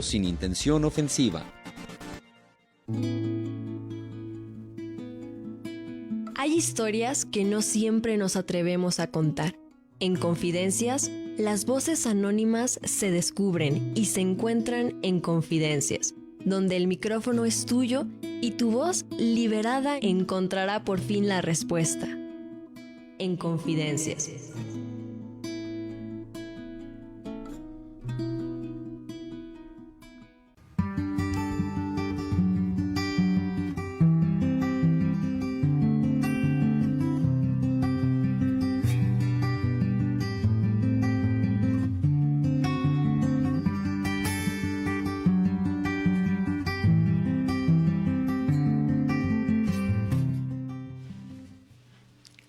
sin intención ofensiva. Hay historias que no siempre nos atrevemos a contar. En Confidencias, las voces anónimas se descubren y se encuentran en Confidencias, donde el micrófono es tuyo y tu voz liberada encontrará por fin la respuesta. En Confidencias.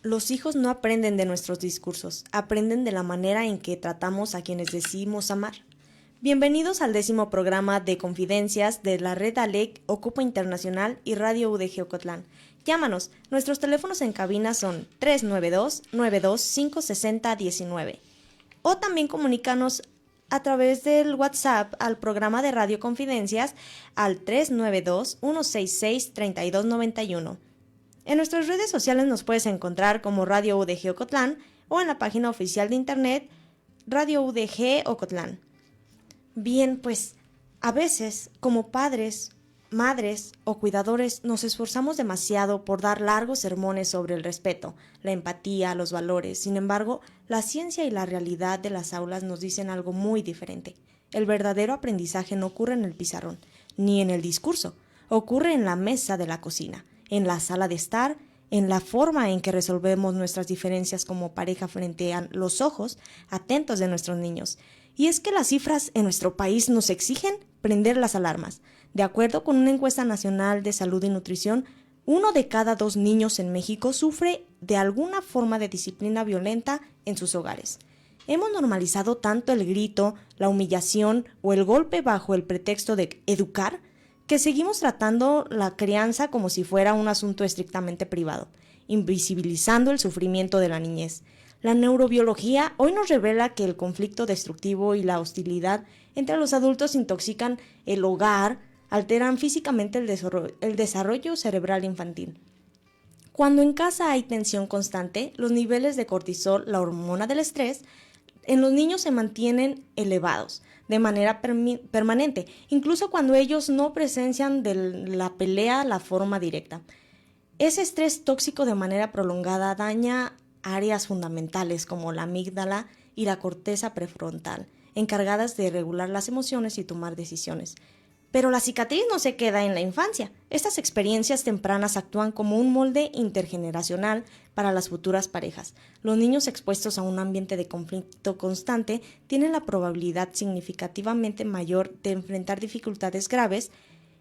Los hijos no aprenden de nuestros discursos, aprenden de la manera en que tratamos a quienes decidimos amar. Bienvenidos al 10º programa de Confidencias de la Red ALEC, Ocupa Internacional y Radio UDG Ocotlán. Llámanos, nuestros teléfonos en cabina son 392-9256019 o también comunícanos a través del WhatsApp al programa de Radio Confidencias al 392-166-3291. En nuestras redes sociales nos puedes encontrar como Radio UDG Ocotlán o en la página oficial de internet Radio UDG Ocotlán. Bien, pues a veces como padres, madres o cuidadores nos esforzamos demasiado por dar largos sermones sobre el respeto, la empatía, los valores. Sin embargo, la ciencia y la realidad de las aulas nos dicen algo muy diferente. El verdadero aprendizaje no ocurre en el pizarrón, ni en el discurso, ocurre en la mesa de la cocina, en la sala de estar, en la forma en que resolvemos nuestras diferencias como pareja frente a los ojos atentos de nuestros niños. Y es que las cifras en nuestro país nos exigen prender las alarmas. De acuerdo con una encuesta nacional de salud y nutrición, 1 de cada 2 niños en México sufre de alguna forma de disciplina violenta en sus hogares. Hemos normalizado tanto el grito, la humillación o el golpe bajo el pretexto de educar, que seguimos tratando la crianza como si fuera un asunto estrictamente privado, invisibilizando el sufrimiento de la niñez. La neurobiología hoy nos revela que el conflicto destructivo y la hostilidad entre los adultos intoxican el hogar, alteran físicamente el desarrollo cerebral infantil. Cuando en casa hay tensión constante, los niveles de cortisol, la hormona del estrés, en los niños se mantienen elevados de manera permanente, incluso cuando ellos no presencian de la pelea la forma directa. Ese estrés tóxico de manera prolongada daña áreas fundamentales como la amígdala y la corteza prefrontal, encargadas de regular las emociones y tomar decisiones. Pero la cicatriz no se queda en la infancia. Estas experiencias tempranas actúan como un molde intergeneracional para las futuras parejas. Los niños expuestos a un ambiente de conflicto constante tienen la probabilidad significativamente mayor de enfrentar dificultades graves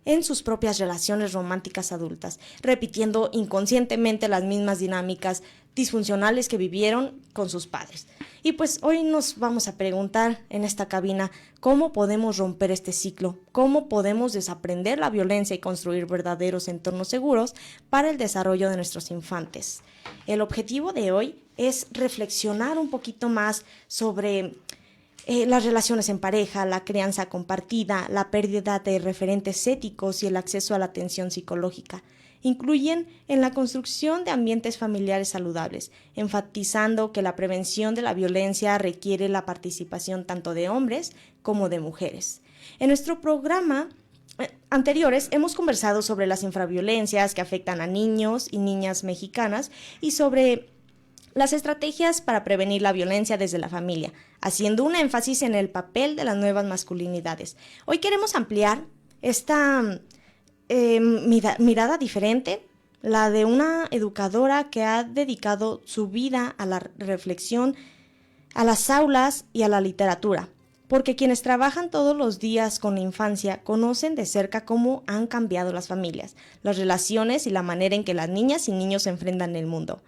en sus propias relaciones románticas adultas, repitiendo inconscientemente las mismas dinámicas disfuncionales que vivieron con sus padres. Y pues hoy nos vamos a preguntar en esta cabina cómo podemos romper este ciclo, cómo podemos desaprender la violencia y construir verdaderos entornos seguros para el desarrollo de nuestros infantes. El objetivo de hoy es reflexionar un poquito más sobre las relaciones en pareja, la crianza compartida, la pérdida de referentes éticos y el acceso a la atención psicológica. Incluyen en la construcción de ambientes familiares saludables, enfatizando que la prevención de la violencia requiere la participación tanto de hombres como de mujeres. En nuestro programa anteriores hemos conversado sobre las infraviolencias que afectan a niños y niñas mexicanas y sobre las estrategias para prevenir la violencia desde la familia, haciendo un énfasis en el papel de las nuevas masculinidades. Hoy queremos ampliar esta mirada diferente, la de una educadora que ha dedicado su vida a la reflexión, a las aulas y a la literatura, porque quienes trabajan todos los días con la infancia conocen de cerca cómo han cambiado las familias, las relaciones y la manera en que las niñas y niños se enfrentan el mundo.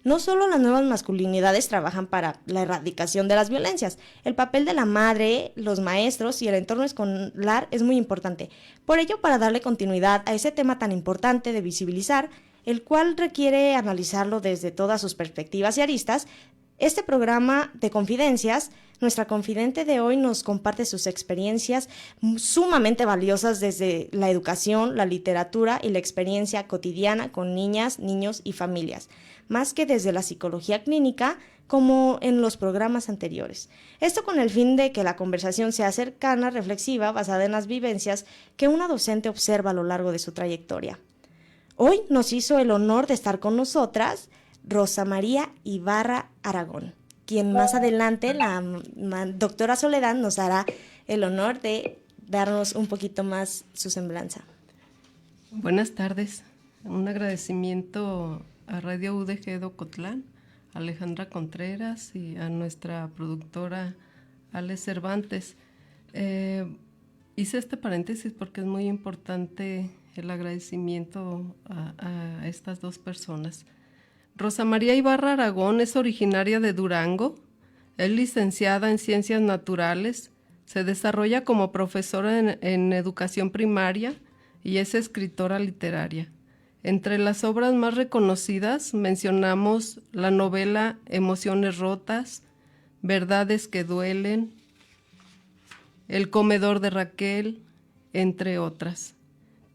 No solo las nuevas masculinidades trabajan para la erradicación de las violencias, el papel de la madre, los maestros y el entorno escolar es muy importante. Por ello, para darle continuidad a ese tema tan importante de visibilizar, el cual requiere analizarlo desde todas sus perspectivas y aristas, Este programa de confidencias, nuestra confidente de hoy nos comparte sus experiencias sumamente valiosas desde la educación, la literatura y la experiencia cotidiana con niñas, niños y familias, más que desde la psicología clínica como en los programas anteriores. Esto con el fin de que la conversación sea cercana, reflexiva, basada en las vivencias que una docente observa a lo largo de su trayectoria. Hoy nos hizo el honor de estar con nosotras Rosa María Ibarra Aragón, quien más adelante la doctora Soledad nos hará el honor de darnos un poquito más su semblanza. Buenas tardes. Un agradecimiento a Radio UDG de Ocotlán, a Alejandra Contreras y a nuestra productora Ale Cervantes. Hice este paréntesis porque es muy importante el agradecimiento a estas dos personas. Rosa María Ibarra Aragón es originaria de Durango, es licenciada en Ciencias Naturales, se desarrolla como profesora en educación primaria y es escritora literaria. Entre las obras más reconocidas mencionamos la novela Emociones rotas, Verdades que duelen, El comedor de Raquel, entre otras.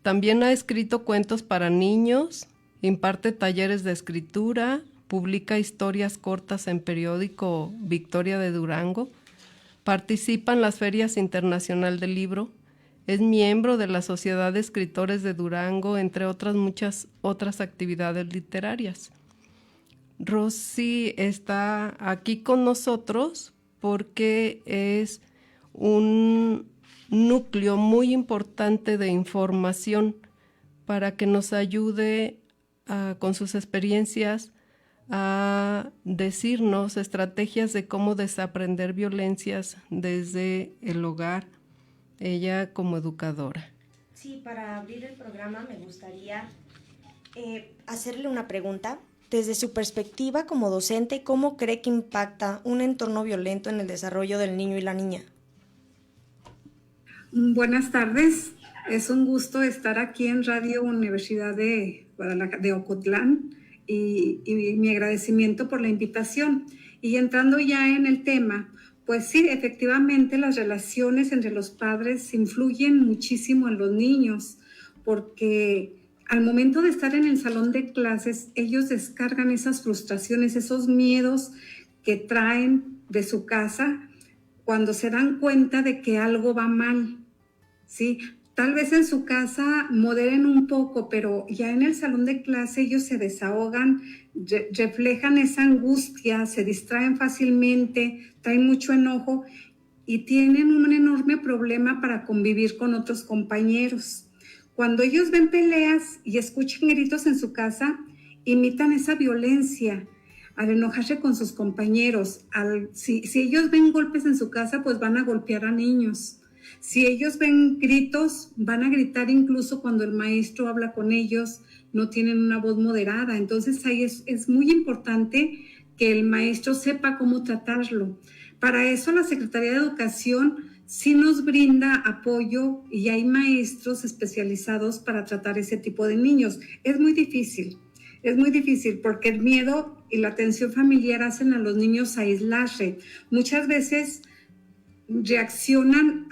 También ha escrito cuentos para niños, imparte talleres de escritura, publica historias cortas en periódico Victoria de Durango, participa en las ferias internacional del libro, es miembro de la Sociedad de Escritores de Durango, entre otras muchas otras actividades literarias. Rosy está aquí con nosotros porque es un núcleo muy importante de información para que nos ayude con sus experiencias a decirnos estrategias de cómo desaprender violencias desde el hogar, ella como educadora. Sí, para abrir el programa me gustaría hacerle una pregunta. Desde su perspectiva como docente, ¿cómo cree que impacta un entorno violento en el desarrollo del niño y la niña? Buenas tardes, es un gusto estar aquí en Radio Universidad de Ocotlán y mi agradecimiento por la invitación. Y entrando ya en el tema, pues sí, efectivamente las relaciones entre los padres influyen muchísimo en los niños, porque al momento de estar en el salón de clases, ellos descargan esas frustraciones, esos miedos que traen de su casa cuando se dan cuenta de que algo va mal, ¿sí? Tal vez en su casa moderen un poco, pero ya en el salón de clase ellos se desahogan, reflejan esa angustia, se distraen fácilmente, traen mucho enojo y tienen un enorme problema para convivir con otros compañeros. Cuando ellos ven peleas y escuchan gritos en su casa, imitan esa violencia al enojarse con sus compañeros. Si ellos ven golpes en su casa, pues van a golpear a niños. Si ellos ven gritos, van a gritar incluso cuando el maestro habla con ellos, no tienen una voz moderada. Entonces ahí es muy importante que el maestro sepa cómo tratarlo. Para eso la Secretaría de Educación sí nos brinda apoyo y hay maestros especializados para tratar ese tipo de niños. Es muy difícil porque el miedo y la tensión familiar hacen a los niños aislarse. Muchas veces reaccionan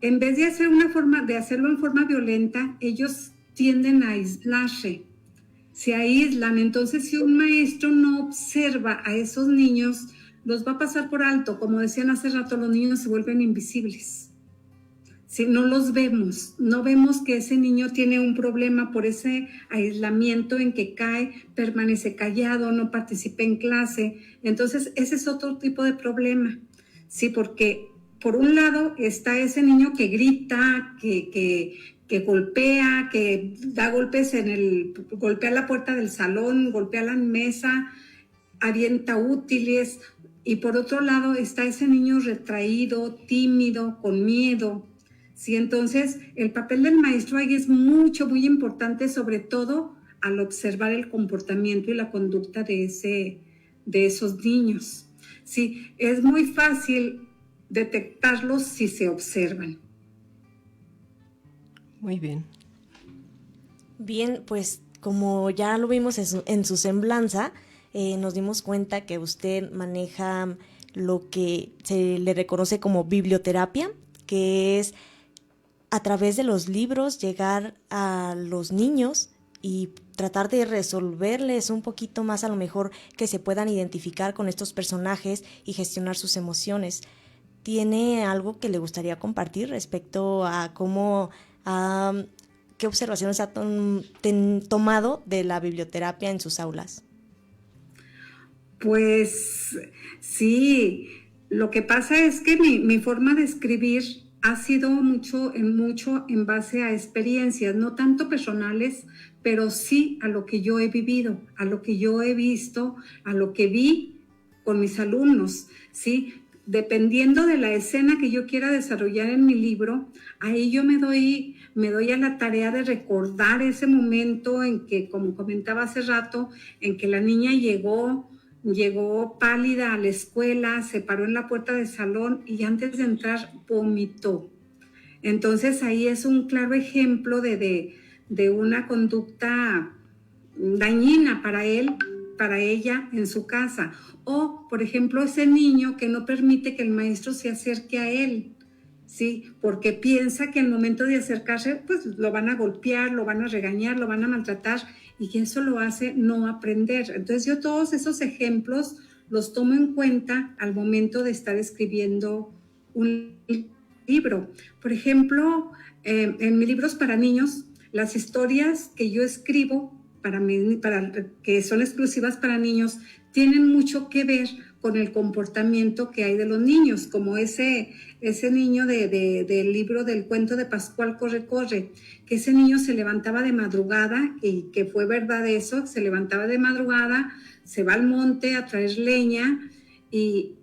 en vez de hacerlo en forma violenta, ellos tienden a aislarse, se aíslan. Entonces, si un maestro no observa a esos niños, los va a pasar por alto. Como decían hace rato, los niños se vuelven invisibles. Si no los vemos, no vemos que ese niño tiene un problema por ese aislamiento en que cae, permanece callado, no participa en clase. Entonces, ese es otro tipo de problema. Sí, porque por un lado está ese niño que grita, que golpea, que da golpes golpea la puerta del salón, golpea la mesa, avienta útiles. Y por otro lado está ese niño retraído, tímido, con miedo. Sí, entonces el papel del maestro ahí es muy importante, sobre todo al observar el comportamiento y la conducta de esos niños. Sí, es muy fácil detectarlos si se observan. Muy bien. Bien, pues como ya lo vimos en su semblanza, nos dimos cuenta que usted maneja lo que se le reconoce como biblioterapia, que es a través de los libros llegar a los niños y tratar de resolverles un poquito más, a lo mejor que se puedan identificar con estos personajes y gestionar sus emociones. ¿Tiene algo que le gustaría compartir respecto a cómo, qué observaciones ha tomado de la biblioterapia en sus aulas? Pues sí, lo que pasa es que mi forma de escribir ha sido mucho en base a experiencias, no tanto personales, pero sí a lo que yo he vivido, a lo que yo he visto, a lo que vi con mis alumnos, ¿sí? Dependiendo de la escena que yo quiera desarrollar en mi libro, ahí yo me doy a la tarea de recordar ese momento en que, como comentaba hace rato, en que la niña llegó pálida a la escuela, se paró en la puerta del salón y antes de entrar vomitó. Entonces ahí es un claro ejemplo de una conducta dañina para él, para ella en su casa. O, por ejemplo, ese niño que no permite que el maestro se acerque a él, ¿sí? Porque piensa que al momento de acercarse, pues lo van a golpear, lo van a regañar, lo van a maltratar, y que eso lo hace no aprender. Entonces yo todos esos ejemplos los tomo en cuenta al momento de estar escribiendo un libro. Por ejemplo, en mis libros para niños, las historias que yo escribo que son exclusivas para niños, tienen mucho que ver con el comportamiento que hay de los niños, como ese niño del libro del cuento de Pascual Corre Corre, que ese niño se levantaba de madrugada, y que fue verdad eso, se levantaba de madrugada, se va al monte a traer leña y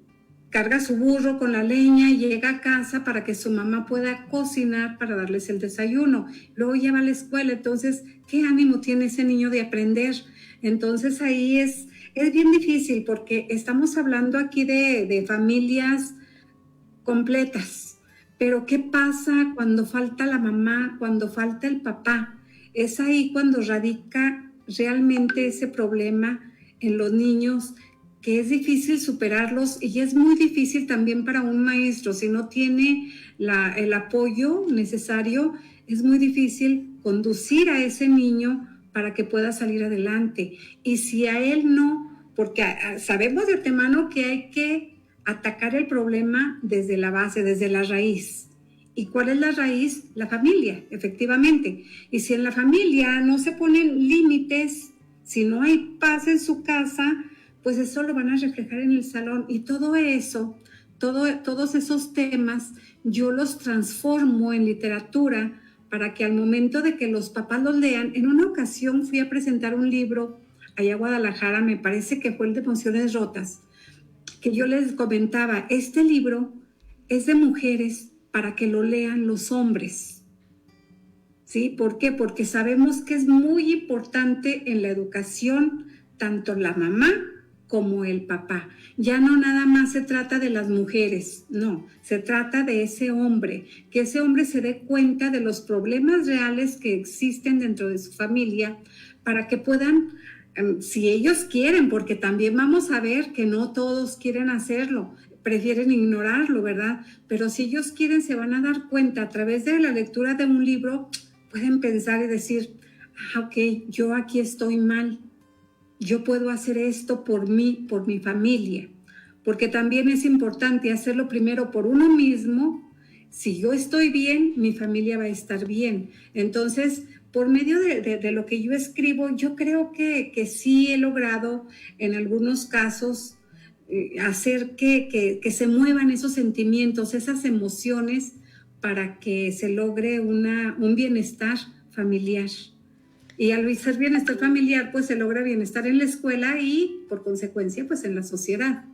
carga su burro con la leña y llega a casa para que su mamá pueda cocinar para darles el desayuno. Luego lleva a la escuela. Entonces, ¿qué ánimo tiene ese niño de aprender? Entonces ahí es bien difícil, porque estamos hablando aquí de familias completas. Pero ¿qué pasa cuando falta la mamá, cuando falta el papá? Es ahí cuando radica realmente ese problema en los niños, que es difícil superarlos, y es muy difícil también para un maestro. Si no tiene el apoyo necesario, es muy difícil conducir a ese niño para que pueda salir adelante. Y si a él no, porque sabemos de antemano que hay que atacar el problema desde la base, desde la raíz. ¿Y cuál es la raíz? La familia, efectivamente. Y si en la familia no se ponen límites, si no hay paz en su casa, pues eso lo van a reflejar en el salón. Y todo eso, todos esos temas, yo los transformo en literatura para que al momento de que los papás los lean. En una ocasión fui a presentar un libro allá a Guadalajara, me parece que fue el de Emociones Rotas, que yo les comentaba, este libro es de mujeres para que lo lean los hombres. ¿Sí? ¿Por qué? Porque sabemos que es muy importante en la educación, tanto la mamá como el papá. Ya no nada más se trata de las mujeres, no, se trata de ese hombre, que ese hombre se dé cuenta de los problemas reales que existen dentro de su familia, para que puedan, si ellos quieren, porque también vamos a ver que no todos quieren hacerlo, prefieren ignorarlo, ¿verdad? Pero si ellos quieren, se van a dar cuenta a través de la lectura de un libro, pueden pensar y decir, ok, yo aquí estoy mal. Yo puedo hacer esto por mí, por mi familia, porque también es importante hacerlo primero por uno mismo. Si yo estoy bien, mi familia va a estar bien. Entonces, por medio de lo que yo escribo, yo creo que sí he logrado en algunos casos hacer que se muevan esos sentimientos, esas emociones, para que se logre un bienestar familiar. Y al ser bienestar familiar, pues se logra bienestar en la escuela y, por consecuencia, pues en la sociedad.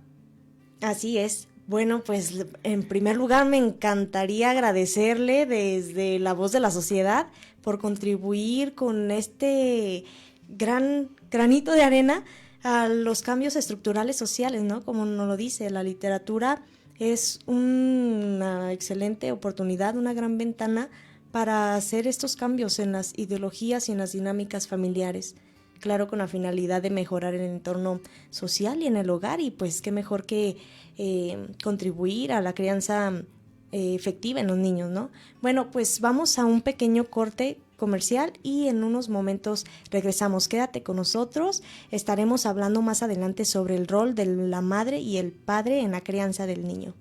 Así es. Bueno, pues en primer lugar me encantaría agradecerle desde La Voz de la Sociedad por contribuir con este gran granito de arena a los cambios estructurales sociales, ¿no? Como nos lo dice, la literatura es una excelente oportunidad, una gran ventana para hacer estos cambios en las ideologías y en las dinámicas familiares. claro, con la finalidad de mejorar el entorno social y en el hogar, y pues qué mejor que contribuir a la crianza efectiva en los niños, ¿no? Bueno, pues vamos a un pequeño corte comercial y en unos momentos regresamos. Quédate con nosotros, estaremos hablando más adelante sobre el rol de la madre y el padre en la crianza del niño.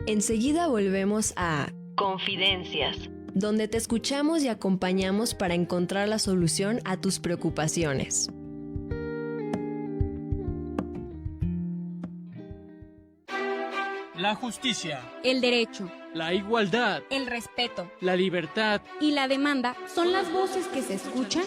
Enseguida volvemos a Confidencias, donde te escuchamos y acompañamos para encontrar la solución a tus preocupaciones. La justicia, el derecho, la igualdad, el respeto la libertad y la demanda son las voces que se escuchan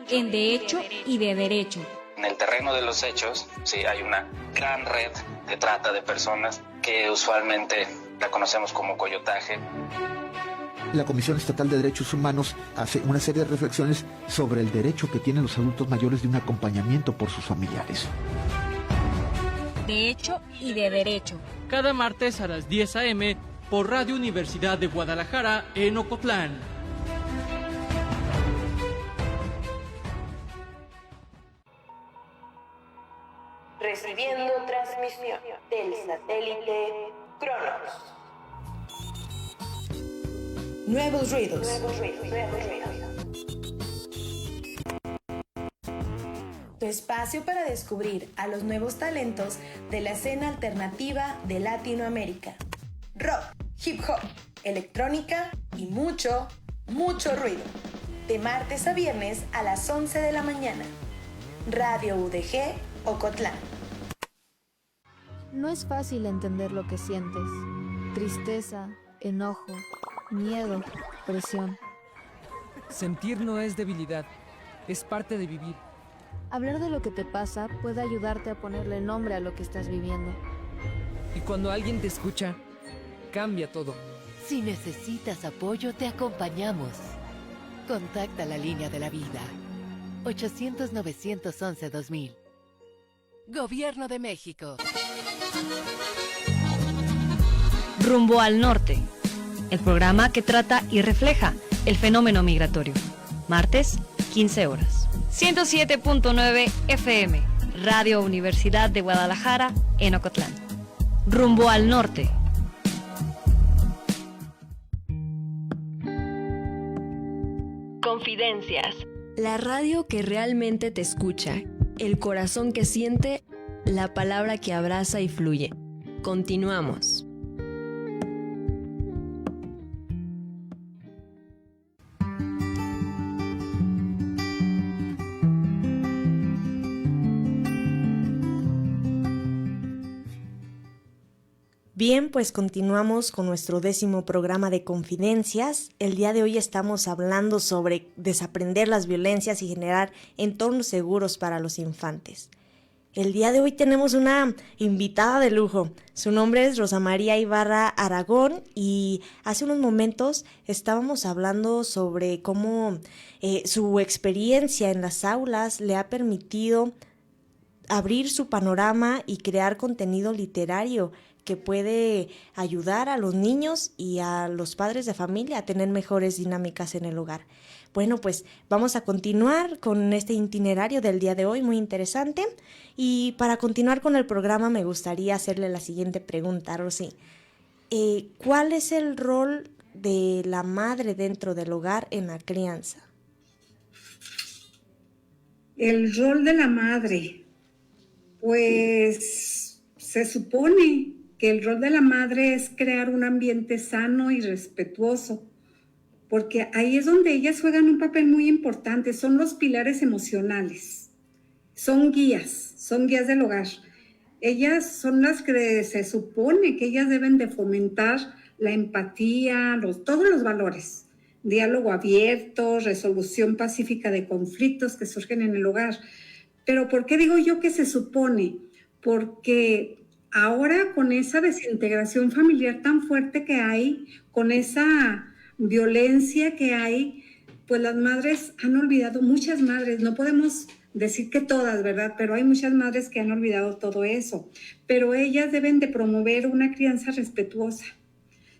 en de hecho y de derecho. En el terreno de los hechos, sí, hay una gran red de trata de personas que usualmente la conocemos como coyotaje. La Comisión Estatal de Derechos Humanos hace una serie de reflexiones sobre el derecho que tienen los adultos mayores de un acompañamiento por sus familiares. De hecho y de derecho. cada martes a las 10 a.m. por Radio Universidad de Guadalajara en Ocotlán. Recibiendo transmisión del satélite Cronos. Nuevos ruidos. Tu espacio para descubrir a los nuevos talentos de la escena alternativa de Latinoamérica. Rock, hip hop, electrónica y mucho ruido. De martes a viernes a las 11 de la mañana. Radio UDG Ocotlán. No es fácil entender lo que sientes. Tristeza, enojo, miedo, presión. Sentir no es debilidad, es parte de vivir. Hablar de lo que te pasa puede ayudarte a ponerle nombre a lo que estás viviendo. Y cuando alguien te escucha, cambia todo. Si necesitas apoyo, te acompañamos. Contacta la línea de la vida. 800-911-2000. Gobierno de México. Rumbo al Norte, el programa que trata y refleja el fenómeno migratorio. Martes, 15 horas. 107.9 FM, Radio Universidad de Guadalajara, en Ocotlán. Rumbo al Norte. Confidencias. La radio que realmente te escucha, el corazón que siente, la palabra que abraza y fluye. Continuamos. Bien, pues continuamos con nuestro 10º programa de Confidencias. El día de hoy estamos hablando sobre desaprender las violencias y generar entornos seguros para los infantes. El día de hoy tenemos una invitada de lujo. Su nombre es Rosa María Ibarra Aragón y hace unos momentos estábamos hablando sobre cómo su experiencia en las aulas le ha permitido abrir su panorama y crear contenido literario que puede ayudar a los niños y a los padres de familia a tener mejores dinámicas en el hogar. Bueno, pues vamos a continuar con este itinerario del día de hoy, muy interesante. Y para continuar con el programa me gustaría hacerle la siguiente pregunta, Rosy. ¿Cuál es el rol de la madre dentro del hogar en la crianza? El rol de la madre, pues se supone que el rol de la madre es crear un ambiente sano y respetuoso, porque ahí es donde ellas juegan un papel muy importante, son los pilares emocionales, son guías del hogar. Ellas son las que se supone que ellas deben de fomentar la empatía, todos los valores, diálogo abierto, resolución pacífica de conflictos que surgen en el hogar. Pero ¿por qué digo yo que se supone? Porque ahora con esa desintegración familiar tan fuerte que hay, con esa violencia que hay, pues las madres han olvidado, muchas madres, no podemos decir que todas, ¿verdad? Pero hay muchas madres que han olvidado todo eso. Pero ellas deben de promover una crianza respetuosa,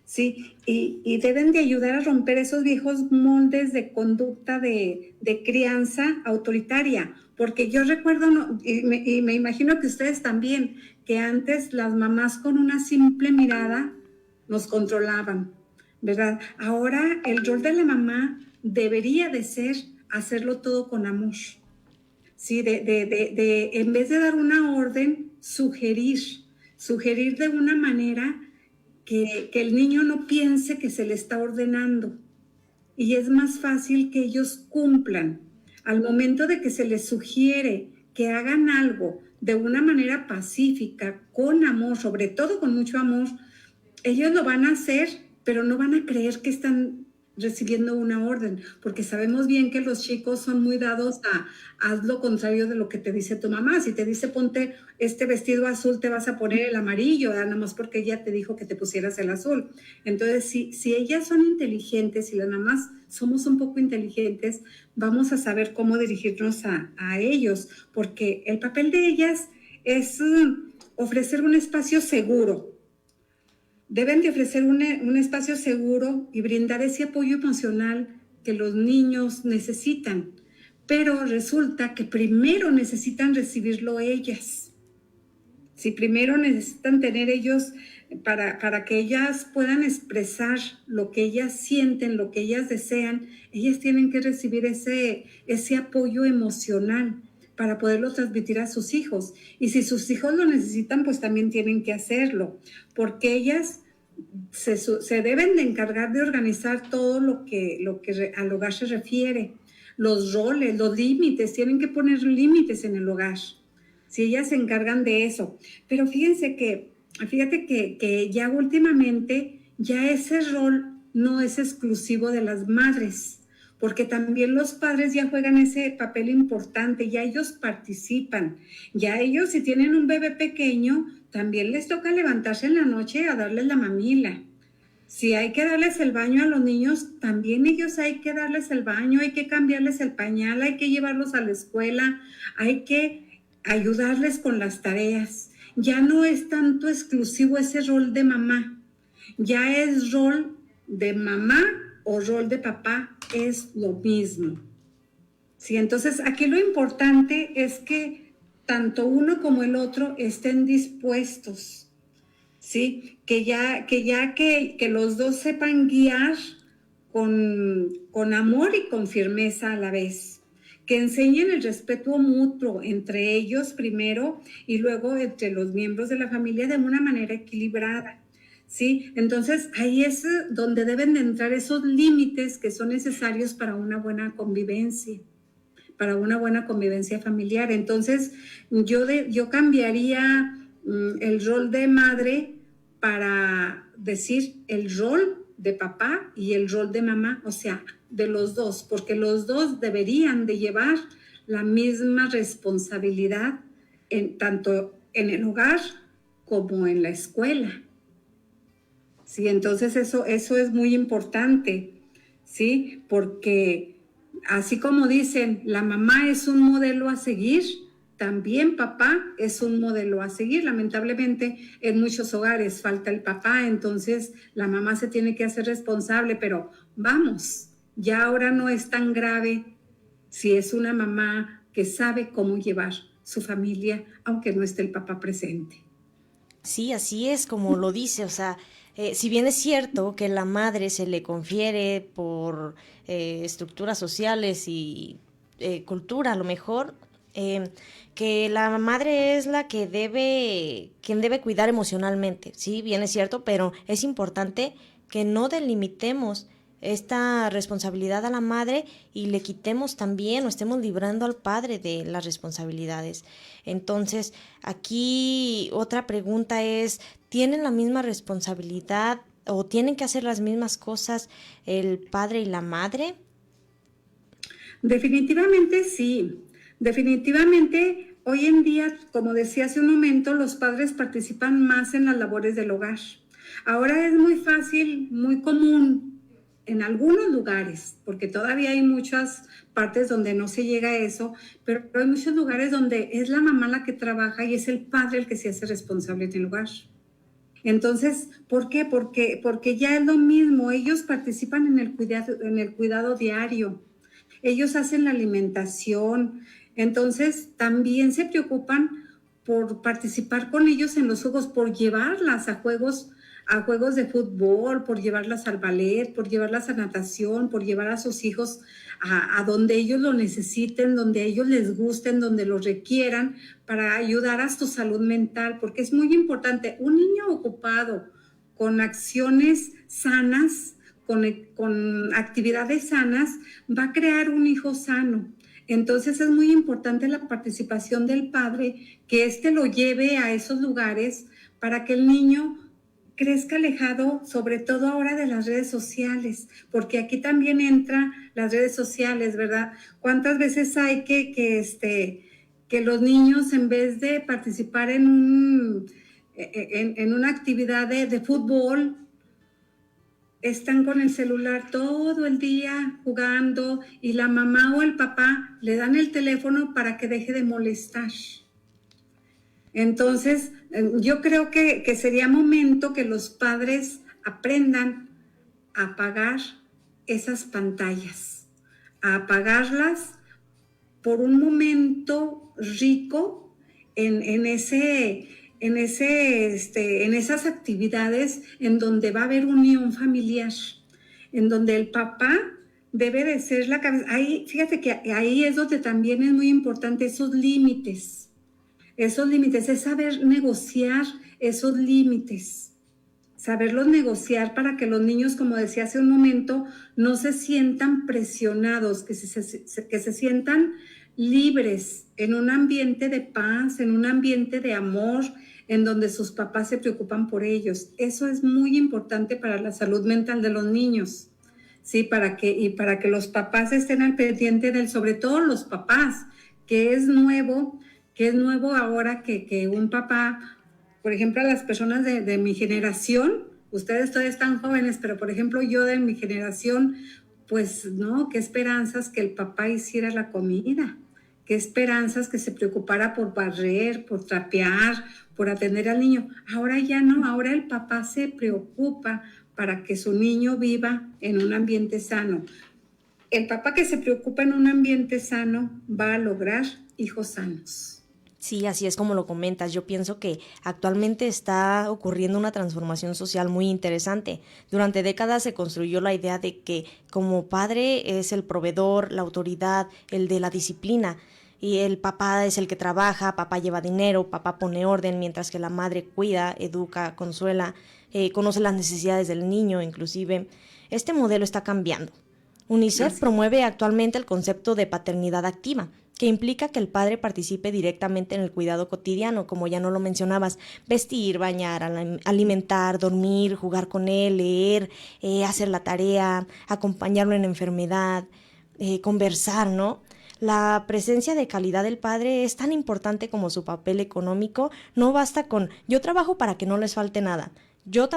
¿sí? Y deben de ayudar a romper esos viejos moldes de conducta de crianza autoritaria. Porque yo recuerdo, y me imagino que ustedes también, que antes las mamás con una simple mirada nos controlaban, ¿verdad? Ahora el rol de la mamá debería de ser hacerlo todo con amor. Sí, en vez de dar una orden, sugerir de una manera que el niño no piense que se le está ordenando. Y es más fácil que ellos cumplan. Al momento de que se les sugiere que hagan algo de una manera pacífica, con amor, sobre todo con mucho amor, ellos lo van a hacer, pero no van a creer que están recibiendo una orden, porque sabemos bien que los chicos son muy dados a haz lo contrario de lo que te dice tu mamá. Si te dice ponte este vestido azul, te vas a poner el amarillo, nada más porque ella te dijo que te pusieras el azul. Entonces, si ellas son inteligentes y las mamás somos un poco inteligentes, vamos a saber cómo dirigirnos a ellos, porque el papel de ellas es ofrecer un espacio seguro. Deben de ofrecer un espacio seguro y brindar ese apoyo emocional que los niños necesitan. Pero resulta que primero necesitan recibirlo ellas. Si primero necesitan tener ellos, para que ellas puedan expresar lo que ellas sienten, lo que ellas desean, ellas tienen que recibir ese apoyo emocional para poderlo transmitir a sus hijos. Y si sus hijos lo necesitan, pues también tienen que hacerlo, porque ellas se deben de encargar de organizar todo lo que al hogar se refiere, los roles, los límites, tienen que poner límites en el hogar, si ellas se encargan de eso. Pero fíjate que ya últimamente, ya ese rol no es exclusivo de las madres, porque también los padres ya juegan ese papel importante, ya ellos participan, ya ellos si tienen un bebé pequeño, también les toca levantarse en la noche a darles la mamila. Si hay que darles el baño a los niños, también ellos hay que darles el baño, hay que cambiarles el pañal, hay que llevarlos a la escuela, hay que ayudarles con las tareas. Ya no es tanto exclusivo ese rol de mamá, ya es rol de mamá o rol de papá, es lo mismo. Sí, entonces aquí lo importante es que tanto uno como el otro estén dispuestos, ¿sí? Que los dos sepan guiar con amor y con firmeza a la vez. Que enseñen el respeto mutuo entre ellos primero y luego entre los miembros de la familia de una manera equilibrada, ¿sí? Entonces ahí es donde deben de entrar esos límites que son necesarios para una buena convivencia familiar. Entonces yo cambiaría el rol de madre para decir el rol de papá y el rol de mamá, o sea, de los dos, porque los dos deberían de llevar la misma responsabilidad tanto en el hogar como en la escuela. Sí, entonces eso es muy importante, ¿sí? Porque así como dicen, la mamá es un modelo a seguir, también papá es un modelo a seguir. Lamentablemente en muchos hogares falta el papá, entonces la mamá se tiene que hacer responsable, pero vamos, ya ahora no es tan grave si es una mamá que sabe cómo llevar su familia, aunque no esté el papá presente. Sí, así es como lo dice, o sea, si bien es cierto que la madre se le confiere por estructuras sociales y cultura, a lo mejor, que la madre es la que quien debe cuidar emocionalmente, sí, bien es cierto, pero es importante que no delimitemos esta responsabilidad a la madre y le quitemos también o estemos librando al padre de las responsabilidades. Entonces, aquí otra pregunta es, ¿tienen la misma responsabilidad o tienen que hacer las mismas cosas el padre y la madre? Definitivamente sí. Definitivamente, hoy en día, como decía hace un momento, los padres participan más en las labores del hogar. Ahora es muy fácil, muy común en algunos lugares, porque todavía hay muchas partes donde no se llega a eso, pero hay muchos lugares donde es la mamá la que trabaja y es el padre el que se hace responsable en el hogar. Entonces, ¿por qué? Porque ya es lo mismo, ellos participan en el cuidado diario, ellos hacen la alimentación, entonces también se preocupan por participar con ellos en los juegos, por llevarlas a juegos de fútbol, por llevarlas al ballet, por llevarlas a natación, por llevar a sus hijos a donde ellos lo necesiten, donde a ellos les gusten, donde lo requieran, para ayudar a su salud mental, porque es muy importante. Un niño ocupado con acciones sanas, con actividades sanas, va a crear un hijo sano. Entonces es muy importante la participación del padre, que éste lo lleve a esos lugares para que el niño crezca alejado, sobre todo ahora de las redes sociales, porque aquí también entran las redes sociales, ¿verdad? ¿Cuántas veces hay que los niños, en vez de participar en una actividad de fútbol, están con el celular todo el día jugando y la mamá o el papá le dan el teléfono para que deje de molestar? Entonces, yo creo que sería momento que los padres aprendan a apagar esas pantallas, a apagarlas por un momento rico en esas actividades en donde va a haber unión familiar, en donde el papá debe de ser la cabeza. Ahí, fíjate que ahí es donde también es muy importante esos límites, es saber negociar esos límites, saberlos negociar para que los niños, como decía hace un momento, no se sientan presionados, que se sientan libres en un ambiente de paz, en un ambiente de amor, en donde sus papás se preocupan por ellos. Eso es muy importante para la salud mental de los niños, ¿sí? Para que los papás estén al pendiente sobre todo los papás, que es nuevo ahora que un papá, por ejemplo, a las personas de mi generación, ustedes todavía están jóvenes, pero por ejemplo yo de mi generación, pues no, qué esperanzas que el papá hiciera la comida, qué esperanzas que se preocupara por barrer, por trapear, por atender al niño. Ahora ya no, ahora el papá se preocupa para que su niño viva en un ambiente sano. El papá que se preocupa en un ambiente sano va a lograr hijos sanos. Sí, así es como lo comentas. Yo pienso que actualmente está ocurriendo una transformación social muy interesante. Durante décadas se construyó la idea de que como padre es el proveedor, la autoridad, el de la disciplina, y el papá es el que trabaja, papá lleva dinero, papá pone orden, mientras que la madre cuida, educa, consuela, conoce las necesidades del niño inclusive. Este modelo está cambiando. UNICEF promueve actualmente el concepto de paternidad activa, que implica que el padre participe directamente en el cuidado cotidiano, como ya no lo mencionabas, vestir, bañar, alimentar, dormir, jugar con él, leer, hacer la tarea, acompañarlo en enfermedad, conversar, ¿no? La presencia de calidad del padre es tan importante como su papel económico. No basta con yo trabajo para que no les falte nada. Yo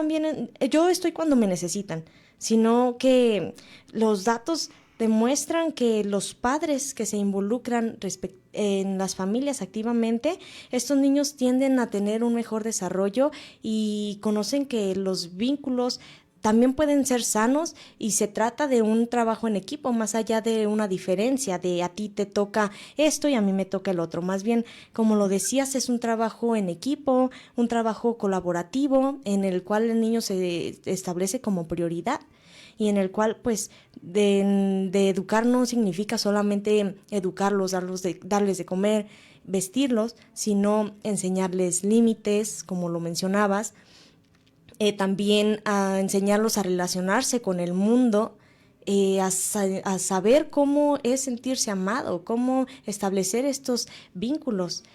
estoy cuando me necesitan, sino que los datos demuestran que los padres que se involucran en las familias activamente, estos niños tienden a tener un mejor desarrollo y conocen que los vínculos también pueden ser sanos y se trata de un trabajo en equipo, más allá de una diferencia de a ti te toca esto y a mí me toca el otro. Más bien, como lo decías, es un trabajo en equipo, un trabajo colaborativo en el cual el niño se establece como prioridad y en el cual pues de educar no significa solamente educarlos, darles de comer, vestirlos, sino enseñarles límites, como lo mencionabas, también a enseñarlos a relacionarse con el mundo, a saber cómo es sentirse amado, cómo establecer estos vínculos.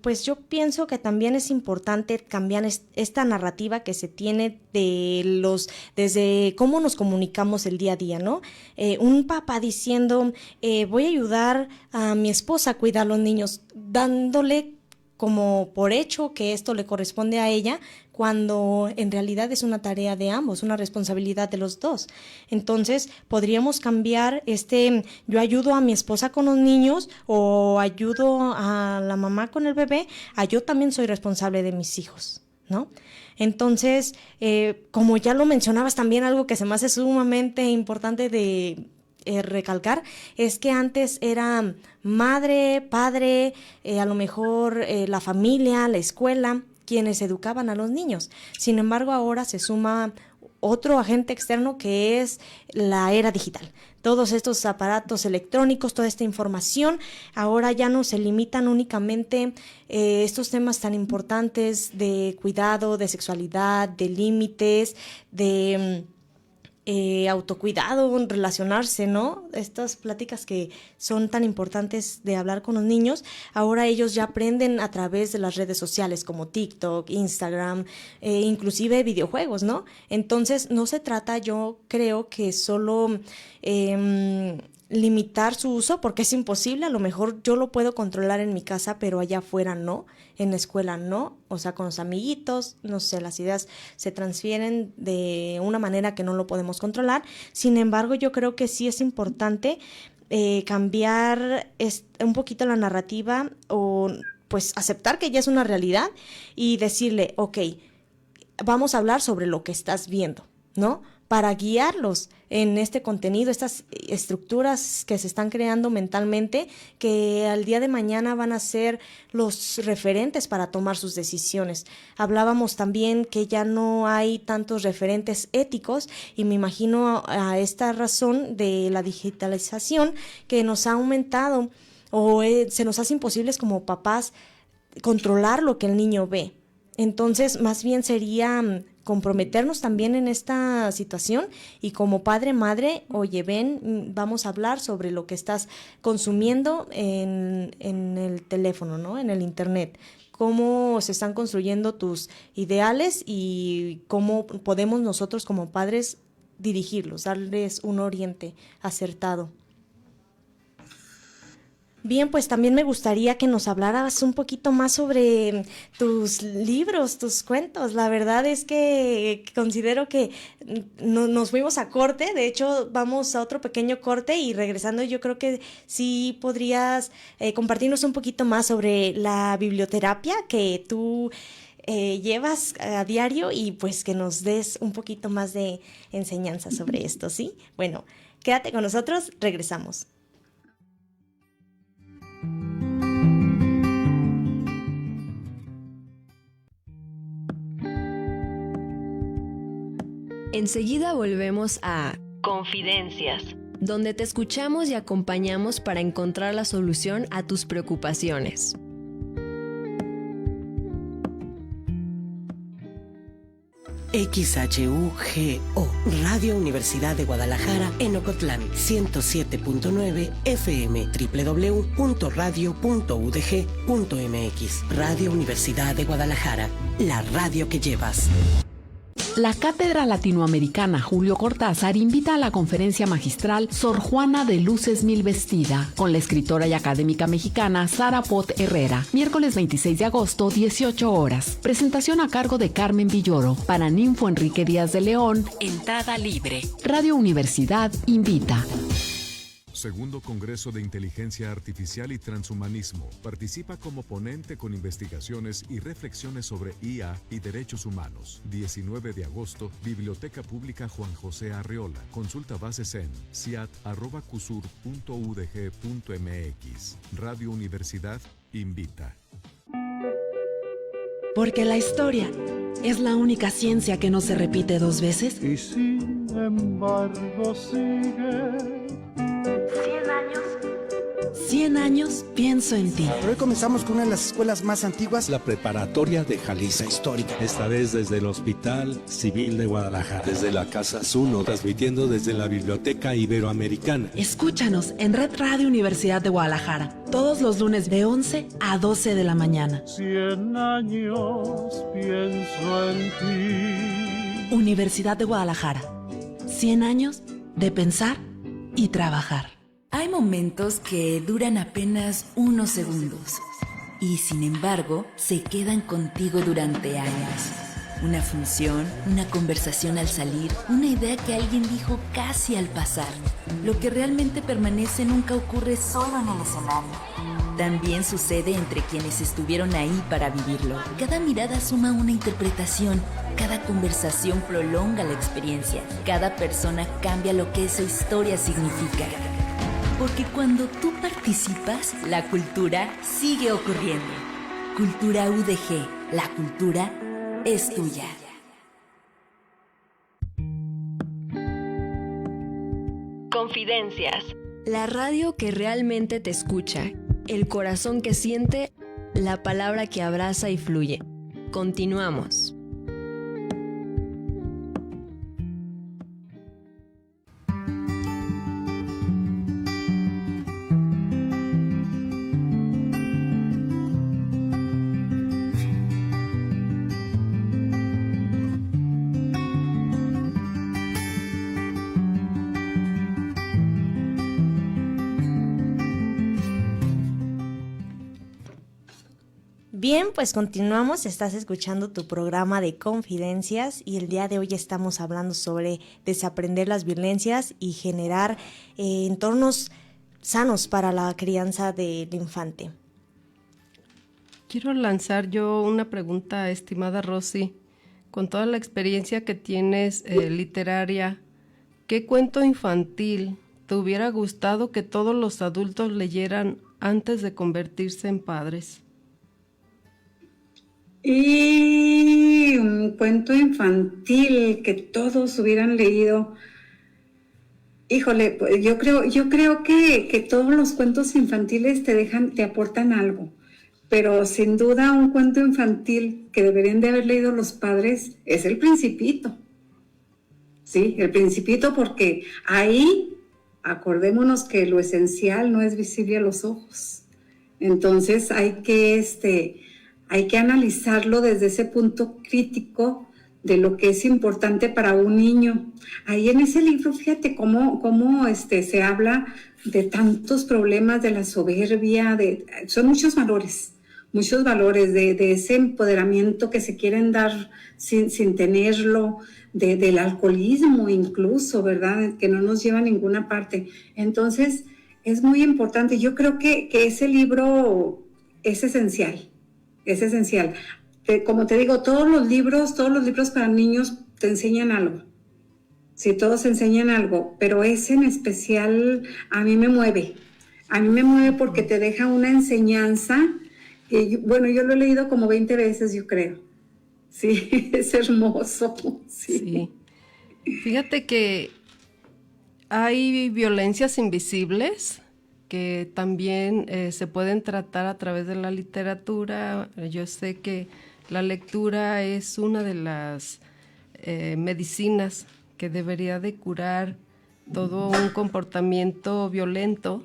Pues yo pienso que también es importante cambiar esta narrativa que se tiene desde cómo nos comunicamos el día a día, ¿no? Un papá diciendo, voy a ayudar a mi esposa a cuidar a los niños, dándole como por hecho que esto le corresponde a ella, cuando en realidad es una tarea de ambos, una responsabilidad de los dos. Entonces, podríamos cambiar yo ayudo a mi esposa con los niños o ayudo a la mamá con el bebé, yo también soy responsable de mis hijos, ¿no? Entonces, como ya lo mencionabas también, algo que se me hace sumamente importante de recalcar, es que antes era madre, padre, a lo mejor la familia, la escuela, quienes educaban a los niños. Sin embargo, ahora se suma otro agente externo que es la era digital. Todos estos aparatos electrónicos, toda esta información, ahora ya no se limitan únicamente estos temas tan importantes de cuidado, de sexualidad, de límites, de autocuidado, relacionarse, ¿no? Estas pláticas que son tan importantes de hablar con los niños, ahora ellos ya aprenden a través de las redes sociales como TikTok, Instagram, inclusive videojuegos, ¿no? Entonces no se trata, yo creo, que solo limitar su uso, porque es imposible. A lo mejor yo lo puedo controlar en mi casa, pero allá afuera no, en la escuela no, o sea, con los amiguitos, no sé, las ideas se transfieren de una manera que no lo podemos controlar. Sin embargo, yo creo que sí es importante cambiar un poquito la narrativa, o pues aceptar que ya es una realidad y decirle, ok, vamos a hablar sobre lo que estás viendo, ¿no? Para guiarlos en este contenido, estas estructuras que se están creando mentalmente, que al día de mañana van a ser los referentes para tomar sus decisiones. Hablábamos también que ya no hay tantos referentes éticos, y me imagino a esta razón de la digitalización que nos ha aumentado o se nos hace imposibles como papás controlar lo que el niño ve. Entonces, más bien sería comprometernos también en esta situación y como padre, madre, oye, ven, vamos a hablar sobre lo que estás consumiendo en el teléfono, ¿no? En el internet. Cómo se están construyendo tus ideales y cómo podemos nosotros como padres dirigirlos, darles un oriente acertado. Bien, pues también me gustaría que nos hablaras un poquito más sobre tus libros, tus cuentos. La verdad es que considero que nos fuimos a corte, de hecho vamos a otro pequeño corte y regresando yo creo que sí podrías compartirnos un poquito más sobre la biblioterapia que tú llevas a diario y pues que nos des un poquito más de enseñanza sobre esto, ¿sí? Bueno, quédate con nosotros, regresamos. Enseguida volvemos a Confidencias, donde te escuchamos y acompañamos para encontrar la solución a tus preocupaciones. XHUGO, Radio Universidad de Guadalajara en Ocotlán, 107.9 FM, www.radio.udg.mx. Radio Universidad de Guadalajara, la radio que llevas. La Cátedra Latinoamericana Julio Cortázar invita a la conferencia magistral Sor Juana de Luces Mil Vestida, con la escritora y académica mexicana Sara Pot Herrera, miércoles 26 de agosto, 18 horas. Presentación a cargo de Carmen Villoro, para Ninfo Enrique Díaz de León, entrada libre. Radio Universidad invita. Segundo Congreso de Inteligencia Artificial y Transhumanismo. Participa como ponente con investigaciones y reflexiones sobre IA y derechos humanos. 19 de agosto, Biblioteca Pública Juan José Arreola. Consulta bases en ciat@cusur.udg.mx. Radio Universidad invita. Porque la historia es la única ciencia que no se repite dos veces. Y sin embargo sigue. 100 años pienso en ti. Pero hoy comenzamos con una de las escuelas más antiguas, la Preparatoria de Jalisco Histórica. Esta vez desde el Hospital Civil de Guadalajara. Desde la Casa Zuno, transmitiendo desde la Biblioteca Iberoamericana. Escúchanos en Red Radio Universidad de Guadalajara, todos los lunes de 11 a 12 de la mañana. 100 años pienso en ti. Universidad de Guadalajara. 100 años de pensar y trabajar. Hay momentos que duran apenas unos segundos. y sin embargo se quedan contigo durante años. Una función, una conversación al salir, una idea que alguien dijo casi al pasar. Lo que realmente permanece nunca ocurre solo en el escenario. También sucede entre quienes estuvieron ahí para vivirlo. Cada mirada suma una interpretación, cada conversación prolonga la experiencia, cada persona cambia lo que esa historia significa. Porque cuando tú participas, la cultura sigue ocurriendo. Cultura UDG, la cultura es tuya. Confidencias. La radio que realmente te escucha, el corazón que siente, la palabra que abraza y fluye. Continuamos. Bien, pues continuamos, estás escuchando tu programa de Confidencias y el día de hoy estamos hablando sobre desaprender las violencias y generar entornos sanos para la crianza del infante. Quiero lanzar yo una pregunta, estimada Rosy. Con toda la experiencia que tienes literaria, ¿qué cuento infantil te hubiera gustado que todos los adultos leyeran antes de convertirse en padres? Y un cuento infantil que todos hubieran leído. Híjole, pues yo creo que todos los cuentos infantiles te aportan algo, pero sin duda un cuento infantil que deberían de haber leído los padres es El Principito. Sí, El Principito, porque ahí acordémonos que lo esencial no es visible a los ojos. Entonces hay que analizarlo desde ese punto crítico de lo que es importante para un niño. Ahí en ese libro, fíjate cómo se habla de tantos problemas, de la soberbia, son muchos valores de ese empoderamiento que se quieren dar sin tenerlo, del alcoholismo incluso, ¿verdad? Que no nos lleva a ninguna parte. Entonces, es muy importante. Yo creo que ese libro es esencial. Es esencial. Como te digo, todos los libros para niños te enseñan algo. Sí, todos enseñan algo, pero ese en especial a mí me mueve. A mí me mueve porque te deja una enseñanza que, bueno, yo lo he leído como 20 veces, yo creo. Sí, es hermoso. Sí. Fíjate que hay violencias invisibles que también se pueden tratar a través de la literatura. Yo sé que la lectura es una de las medicinas que debería de curar todo un comportamiento violento,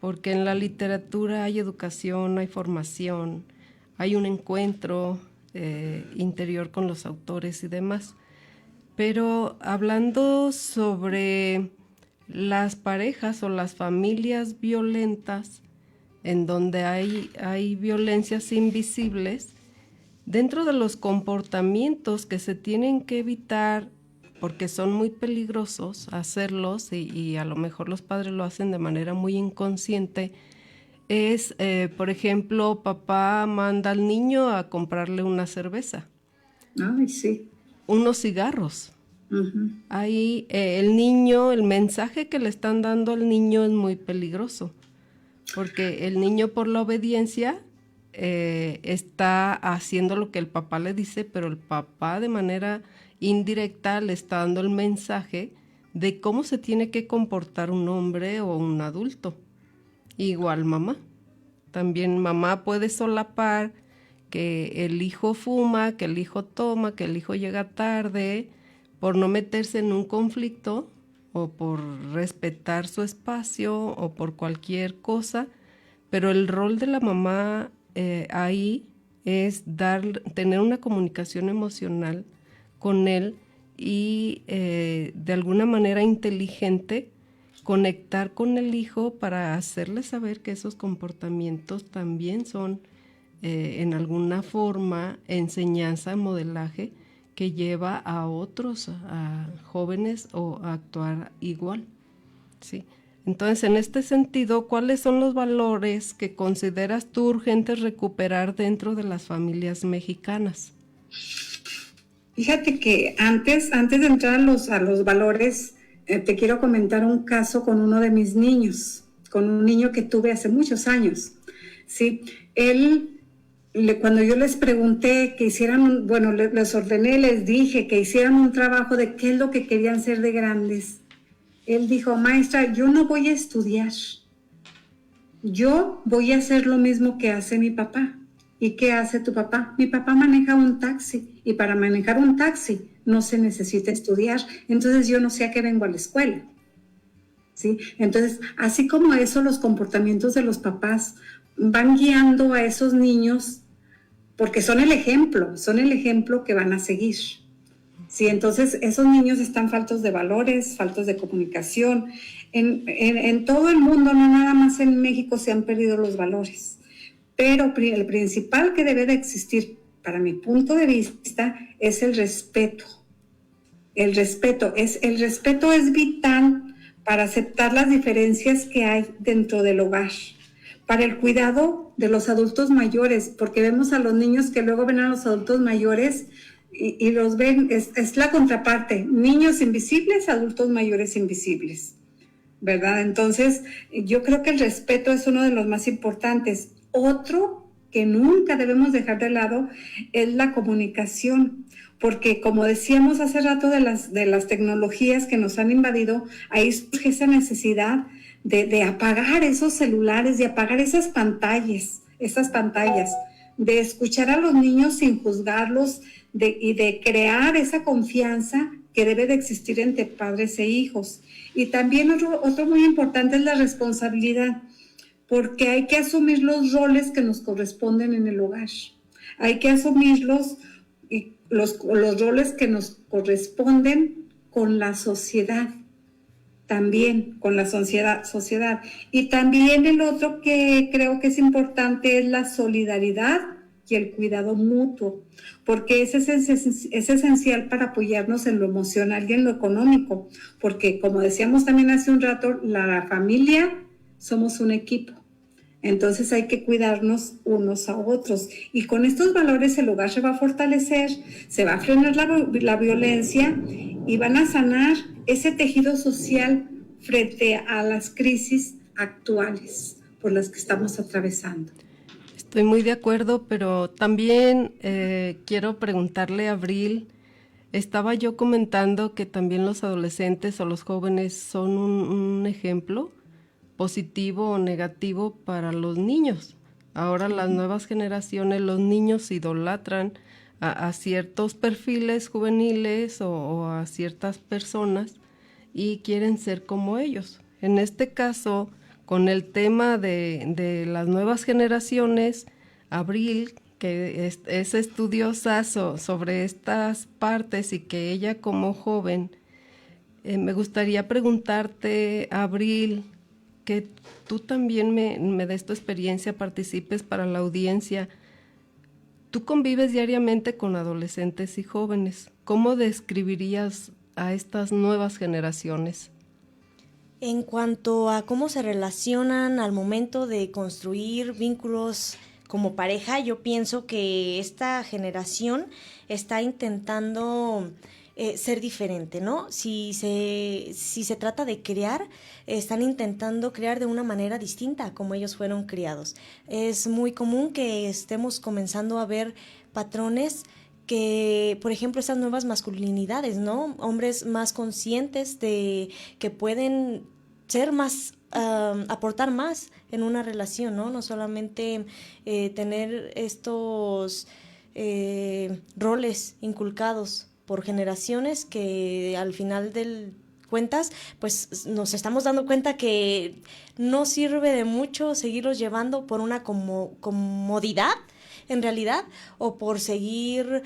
porque en la literatura hay educación, hay formación, hay un encuentro interior con los autores y demás. Pero hablando sobre las parejas o las familias violentas, en donde hay violencias invisibles, dentro de los comportamientos que se tienen que evitar, porque son muy peligrosos hacerlos, y a lo mejor los padres lo hacen de manera muy inconsciente, es, por ejemplo, papá manda al niño a comprarle una cerveza. Ay, sí. Unos cigarros. Uh-huh. Ahí el mensaje que le están dando al niño es muy peligroso, porque el niño por la obediencia está haciendo lo que el papá le dice, pero el papá de manera indirecta le está dando el mensaje de cómo se tiene que comportar un hombre o un adulto. Igual mamá. También mamá puede solapar que el hijo fuma, que el hijo toma, que el hijo llega tarde, por no meterse en un conflicto o por respetar su espacio o por cualquier cosa, pero el rol de la mamá ahí es tener una comunicación emocional con él y de alguna manera inteligente conectar con el hijo para hacerle saber que esos comportamientos también son en alguna forma enseñanza, modelaje que lleva a otros, a jóvenes a actuar igual, ¿sí? Entonces, en este sentido, ¿cuáles son los valores que consideras tú urgentes recuperar dentro de las familias mexicanas? Fíjate que antes de entrar a los valores, te quiero comentar un caso con uno de mis niños, con un niño que tuve hace muchos años, ¿sí? Cuando yo les pregunté que hicieran, les ordené, les dije que hicieran un trabajo de qué es lo que querían ser de grandes. Él dijo, maestra, yo no voy a estudiar. Yo voy a hacer lo mismo que hace mi papá. ¿Y qué hace tu papá? Mi papá maneja un taxi y para manejar un taxi no se necesita estudiar. Entonces yo no sé a qué vengo a la escuela, ¿sí? Entonces, así como eso, los comportamientos de los papás van guiando a esos niños porque son el ejemplo que van a seguir. Sí, entonces esos niños están faltos de valores, faltos de comunicación. En todo el mundo, no nada más en México, se han perdido los valores. Pero el principal que debe de existir, para mi punto de vista, es el respeto. El respeto es vital para aceptar las diferencias que hay dentro del hogar, para el cuidado de los adultos mayores, porque vemos a los niños que luego ven a los adultos mayores y los ven, es la contraparte, niños invisibles, adultos mayores invisibles, ¿verdad? Entonces, yo creo que el respeto es uno de los más importantes. Otro que nunca debemos dejar de lado es la comunicación, porque como decíamos hace rato de las tecnologías que nos han invadido, ahí surge esa necesidad de apagar esos celulares, de apagar esas pantallas, de escuchar a los niños sin juzgarlos, y de crear esa confianza que debe de existir entre padres e hijos. Y también otro muy importante es la responsabilidad, porque hay que asumir los roles que nos corresponden en el hogar. Hay que asumirlos y los roles que nos corresponden con la sociedad, también con la sociedad. Y también el otro que creo que es importante es la solidaridad y el cuidado mutuo, porque es esencial para apoyarnos en lo emocional y en lo económico, porque como decíamos también hace un rato, la familia somos un equipo, entonces hay que cuidarnos unos a otros, y con estos valores el hogar se va a fortalecer, se va a frenar la violencia y van a sanar ese tejido social frente a las crisis actuales por las que estamos atravesando. Estoy muy de acuerdo, pero también quiero preguntarle a Abril, estaba yo comentando que también los adolescentes o los jóvenes son un ejemplo positivo o negativo para los niños. Ahora las nuevas generaciones, los niños idolatran a ciertos perfiles juveniles o a ciertas personas y quieren ser como ellos. En este caso, con el tema de las nuevas generaciones, Abril, que es estudiosa sobre estas partes y que ella como joven, me gustaría preguntarte, Abril, que tú también me des tu experiencia, participes para la audiencia. Tú convives diariamente con adolescentes y jóvenes. ¿Cómo describirías a estas nuevas generaciones? En cuanto a cómo se relacionan al momento de construir vínculos como pareja, yo pienso que esta generación está intentando ser diferente, ¿no? Si se trata de crear, están intentando crear de una manera distinta a como ellos fueron criados. Es muy común que estemos comenzando a ver patrones que, por ejemplo, esas nuevas masculinidades, ¿no? Hombres más conscientes de que pueden ser más, aportar más en una relación, ¿no? No solamente tener estos roles inculcados por generaciones que al final del cuentas, pues nos estamos dando cuenta que no sirve de mucho seguirlos llevando por una comodidad, en realidad, o por seguir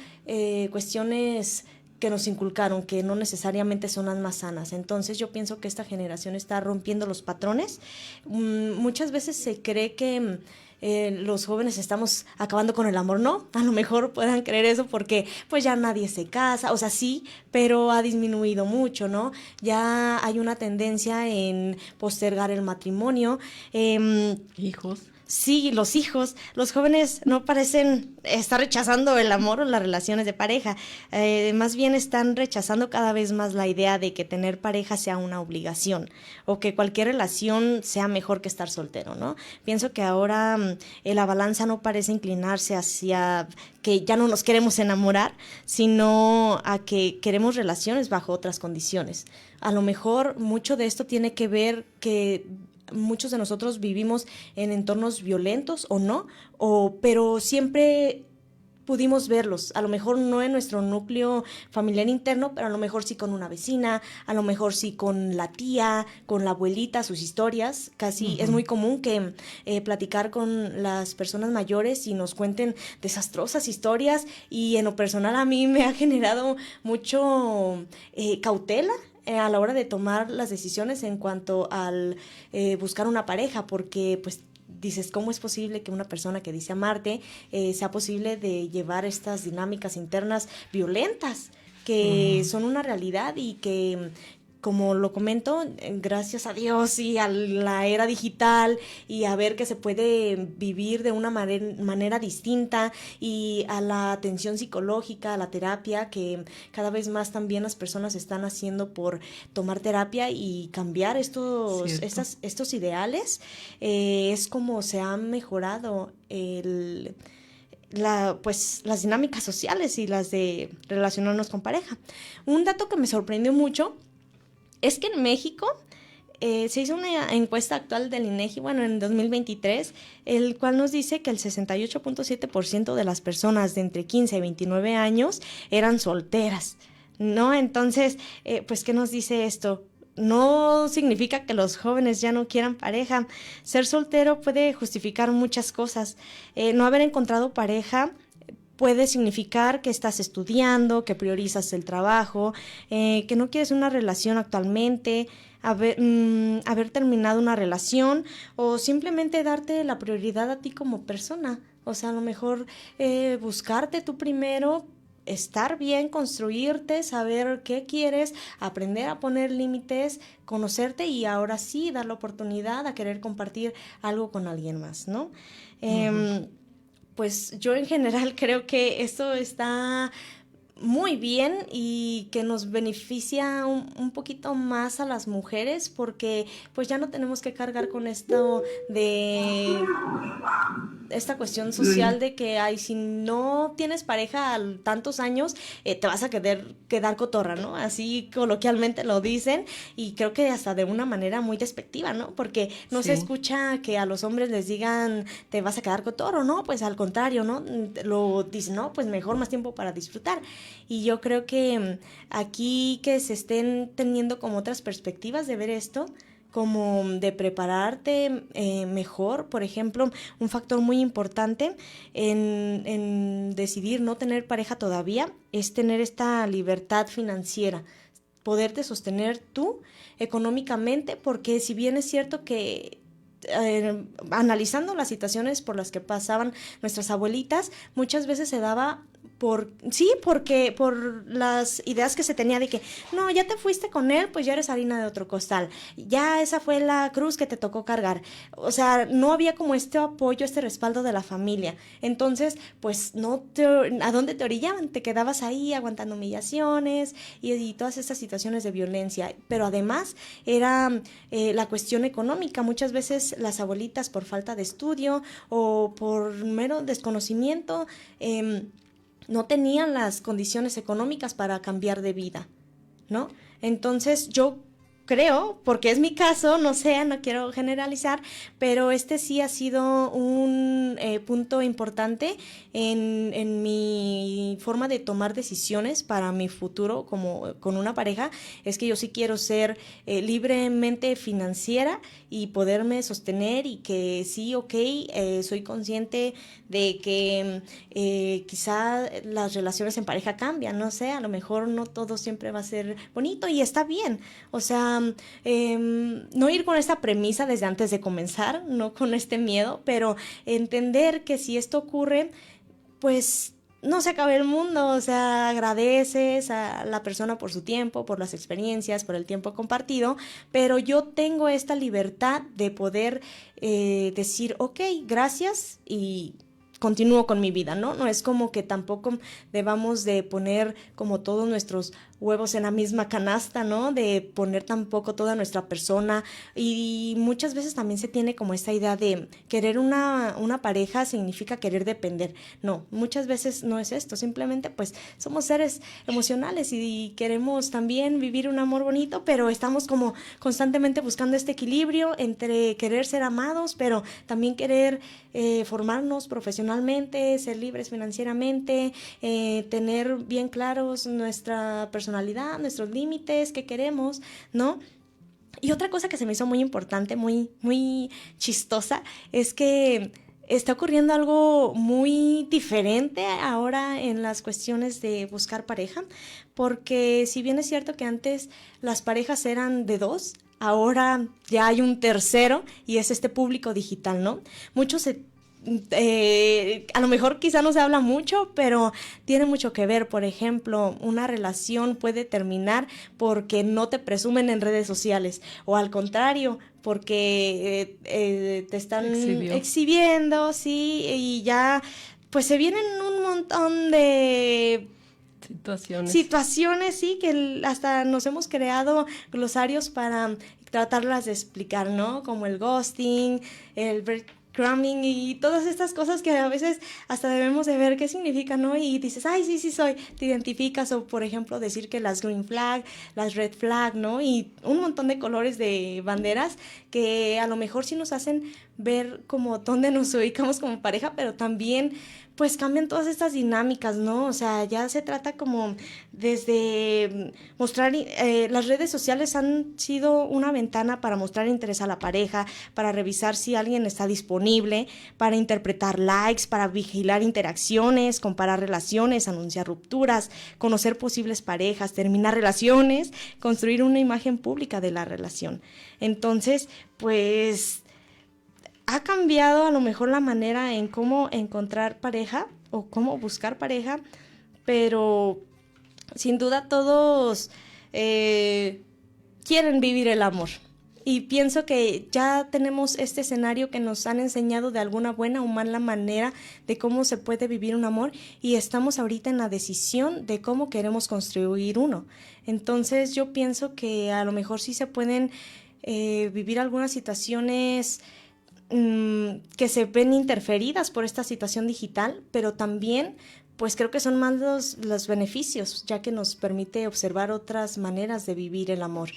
cuestiones que nos inculcaron, que no necesariamente son las más sanas. Entonces yo pienso que esta generación está rompiendo los patrones. Muchas veces se cree que los jóvenes estamos acabando con el amor, no, a lo mejor puedan creer eso porque pues ya nadie se casa, o sea, sí, pero ha disminuido mucho, ¿no? Ya hay una tendencia en postergar el matrimonio. Hijos. Sí, los hijos, los jóvenes no parecen estar rechazando el amor o las relaciones de pareja, más bien están rechazando cada vez más la idea de que tener pareja sea una obligación o que cualquier relación sea mejor que estar soltero, ¿no? Pienso que ahora la balanza no parece inclinarse hacia que ya no nos queremos enamorar, sino a que queremos relaciones bajo otras condiciones. A lo mejor mucho de esto tiene que ver que muchos de nosotros vivimos en entornos violentos o no, pero siempre pudimos verlos, a lo mejor no en nuestro núcleo familiar interno, pero a lo mejor sí con una vecina, a lo mejor sí con la tía, con la abuelita, sus historias. Casi es muy común que platicar con las personas mayores y nos cuenten desastrosas historias, y en lo personal a mí me ha generado mucho cautela a la hora de tomar las decisiones en cuanto al buscar una pareja, porque pues dices, ¿cómo es posible que una persona que dice amarte sea posible de llevar estas dinámicas internas violentas que son una realidad y que, como lo comento, gracias a Dios y a la era digital y a ver que se puede vivir de una manera distinta, y a la atención psicológica, a la terapia, que cada vez más también las personas están haciendo por tomar terapia y cambiar estos ideales, es como se han mejorado las dinámicas sociales y las de relacionarnos con pareja. Un dato que me sorprendió mucho es que en México se hizo una encuesta actual del INEGI, en 2023, el cual nos dice que el 68.7% de las personas de entre 15 y 29 años eran solteras, ¿no? Entonces, pues, ¿qué nos dice esto? No significa que los jóvenes ya no quieran pareja. Ser soltero puede justificar muchas cosas. No haber encontrado pareja puede significar que estás estudiando, que priorizas el trabajo, que no quieres una relación actualmente, haber terminado una relación, o simplemente darte la prioridad a ti como persona. O sea, a lo mejor buscarte tú primero, estar bien, construirte, saber qué quieres, aprender a poner límites, conocerte, y ahora sí dar la oportunidad a querer compartir algo con alguien más, ¿no? Pues yo en general creo que esto está muy bien y que nos beneficia un poquito más a las mujeres, porque pues ya no tenemos que cargar con esto de esta cuestión social de que si no tienes pareja a tantos años te vas a quedar cotorra, ¿no? Así coloquialmente lo dicen, y creo que hasta de una manera muy despectiva, ¿no? Porque no se escucha que a los hombres les digan te vas a quedar cotorro, ¿no? Pues al contrario, ¿no? Lo dicen, no, pues mejor más tiempo para disfrutar. Y yo creo que aquí que se estén teniendo como otras perspectivas de ver esto, como de prepararte mejor. Por ejemplo, un factor muy importante en decidir no tener pareja todavía es tener esta libertad financiera, poderte sostener tú económicamente, porque si bien es cierto que analizando las situaciones por las que pasaban nuestras abuelitas, muchas veces se daba porque por las ideas que se tenía de que no, ya te fuiste con él, pues ya eres harina de otro costal, ya esa fue la cruz que te tocó cargar. O sea, no había como este apoyo, este respaldo de la familia. Entonces, pues ¿a dónde te orillaban? Te quedabas ahí aguantando humillaciones y todas estas situaciones de violencia. Pero además era la cuestión económica. Muchas veces las abuelitas, por falta de estudio o por mero desconocimiento, no tenían las condiciones económicas para cambiar de vida, ¿no? Entonces yo creo, porque es mi caso, no quiero generalizar, pero este sí ha sido un punto importante en mi forma de tomar decisiones para mi futuro como con una pareja. Es que yo sí quiero ser libremente financiera y poderme sostener, y que sí, soy consciente de que quizá las relaciones en pareja cambian, no sé, a lo mejor no todo siempre va a ser bonito y está bien. O sea, a no ir con esta premisa desde antes de comenzar, no con este miedo, pero entender que si esto ocurre, pues no se acaba el mundo, o sea, agradeces a la persona por su tiempo, por las experiencias, por el tiempo compartido, pero yo tengo esta libertad de poder decir, ok, gracias, y continúo con mi vida, ¿no? No es como que tampoco debamos de poner como todos nuestros huevos en la misma canasta, ¿no? De poner tampoco toda nuestra persona, y muchas veces también se tiene como esta idea de querer una pareja significa querer depender. No, muchas veces no es esto, simplemente pues somos seres emocionales y queremos también vivir un amor bonito, pero estamos como constantemente buscando este equilibrio entre querer ser amados, pero también querer formarnos profesionalmente, ser libres financieramente, tener bien claros nuestra personalidad, nuestros límites, qué queremos, ¿no? Y otra cosa que se me hizo muy importante, muy, muy chistosa, es que está ocurriendo algo muy diferente ahora en las cuestiones de buscar pareja, porque si bien es cierto que antes las parejas eran de 2, ahora ya hay un tercero y es este público digital, ¿no? Muchos a lo mejor quizá no se habla mucho, pero tiene mucho que ver. Por ejemplo, una relación puede terminar porque no te presumen en redes sociales, o al contrario, porque te están exhibiendo, sí, y ya pues se vienen un montón de situaciones, sí, que hasta nos hemos creado glosarios para tratarlas de explicar, ¿no? Como el ghosting, el breadcrumbing y todas estas cosas que a veces hasta debemos de ver qué significa, ¿no? Y dices, ay, sí soy, te identificas, o por ejemplo decir que las green flag, las red flag, ¿no? Y un montón de colores de banderas que a lo mejor sí nos hacen ver como dónde nos ubicamos como pareja, pero también pues cambian todas estas dinámicas, ¿no? O sea, ya se trata como desde mostrar, las redes sociales han sido una ventana para mostrar interés a la pareja, para revisar si alguien está disponible, para interpretar likes, para vigilar interacciones, comparar relaciones, anunciar rupturas, conocer posibles parejas, terminar relaciones, construir una imagen pública de la relación. Entonces, pues ha cambiado a lo mejor la manera en cómo encontrar pareja o cómo buscar pareja, pero sin duda todos quieren vivir el amor. Y pienso que ya tenemos este escenario que nos han enseñado de alguna buena o mala manera de cómo se puede vivir un amor, y estamos ahorita en la decisión de cómo queremos construir uno. Entonces yo pienso que a lo mejor sí se pueden vivir algunas situaciones que se ven interferidas por esta situación digital, pero también pues creo que son más los beneficios, ya que nos permite observar otras maneras de vivir el amor.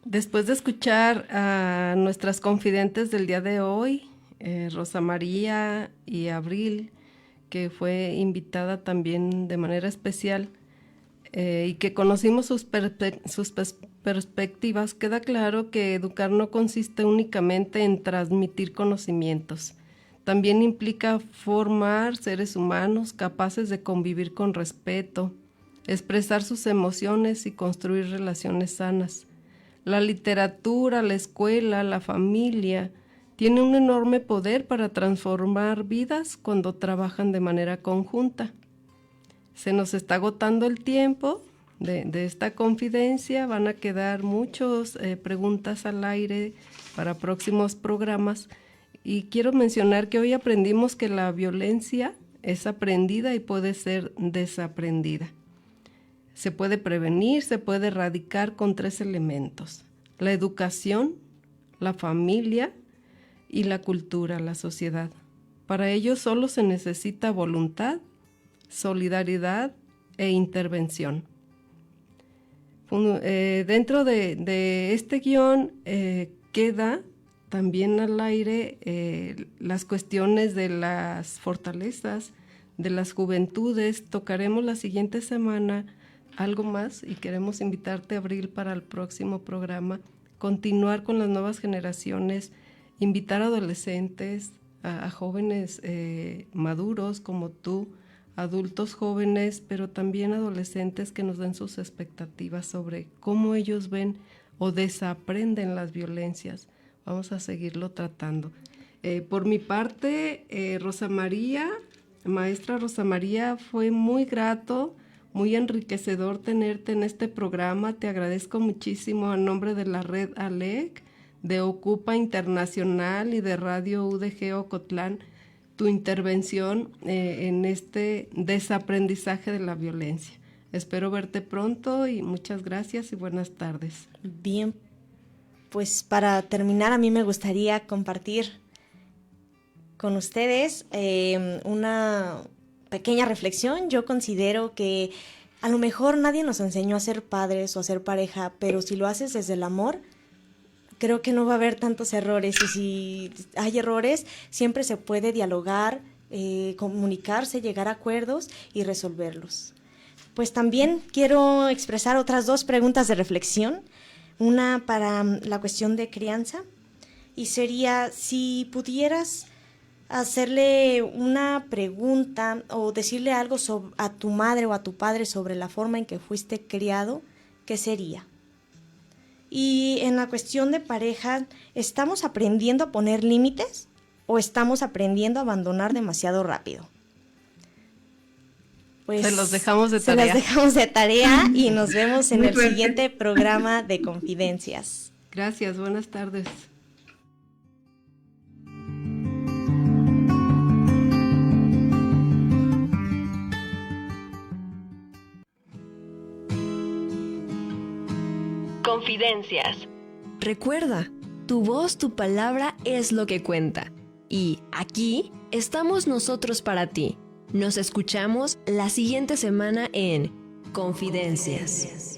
Después de escuchar a nuestras confidentes del día de hoy, Rosa María y Abril, que fue invitada también de manera especial, y que conocimos sus perspectivas, queda claro que educar no consiste únicamente en transmitir conocimientos. También implica formar seres humanos capaces de convivir con respeto, expresar sus emociones y construir relaciones sanas. La literatura, la escuela, la familia tienen un enorme poder para transformar vidas cuando trabajan de manera conjunta. Se nos está agotando el tiempo de esta confidencia, van a quedar muchas preguntas al aire para próximos programas, y quiero mencionar que hoy aprendimos que la violencia es aprendida y puede ser desaprendida. Se puede prevenir, se puede erradicar con 3 elementos: la educación, la familia y la cultura, la sociedad. Para ello solo se necesita voluntad, solidaridad e intervención. Dentro de este guión queda también al aire las cuestiones de las fortalezas, de las juventudes. Tocaremos la siguiente semana algo más y queremos invitarte, Abril, para el próximo programa, continuar con las nuevas generaciones, invitar a adolescentes, a jóvenes maduros como tú, adultos jóvenes, pero también adolescentes que nos den sus expectativas sobre cómo ellos ven o desaprenden las violencias. Vamos a seguirlo tratando. Por mi parte, Rosa María, maestra Rosa María, fue muy grato, muy enriquecedor tenerte en este programa. Te agradezco muchísimo a nombre de la red ALEC, de Ocupa Internacional y de Radio UDG Ocotlán, tu intervención en este desaprendizaje de la violencia. Espero verte pronto y muchas gracias y buenas tardes. Bien, pues para terminar a mí me gustaría compartir con ustedes una pequeña reflexión. Yo considero que a lo mejor nadie nos enseñó a ser padres o a ser pareja, pero si lo haces desde el amor, creo que no va a haber tantos errores, y si hay errores, siempre se puede dialogar, comunicarse, llegar a acuerdos y resolverlos. Pues también quiero expresar otras 2 preguntas de reflexión, una para la cuestión de crianza, y sería si pudieras hacerle una pregunta o decirle algo a tu madre o a tu padre sobre la forma en que fuiste criado, ¿qué sería? Y en la cuestión de pareja, ¿estamos aprendiendo a poner límites o estamos aprendiendo a abandonar demasiado rápido? Pues se los dejamos de tarea. Se las dejamos de tarea y nos vemos en el siguiente programa de Confidencias. Gracias, buenas tardes. Confidencias. Recuerda, tu voz, tu palabra es lo que cuenta. Y aquí estamos nosotros para ti. Nos escuchamos la siguiente semana en Confidencias.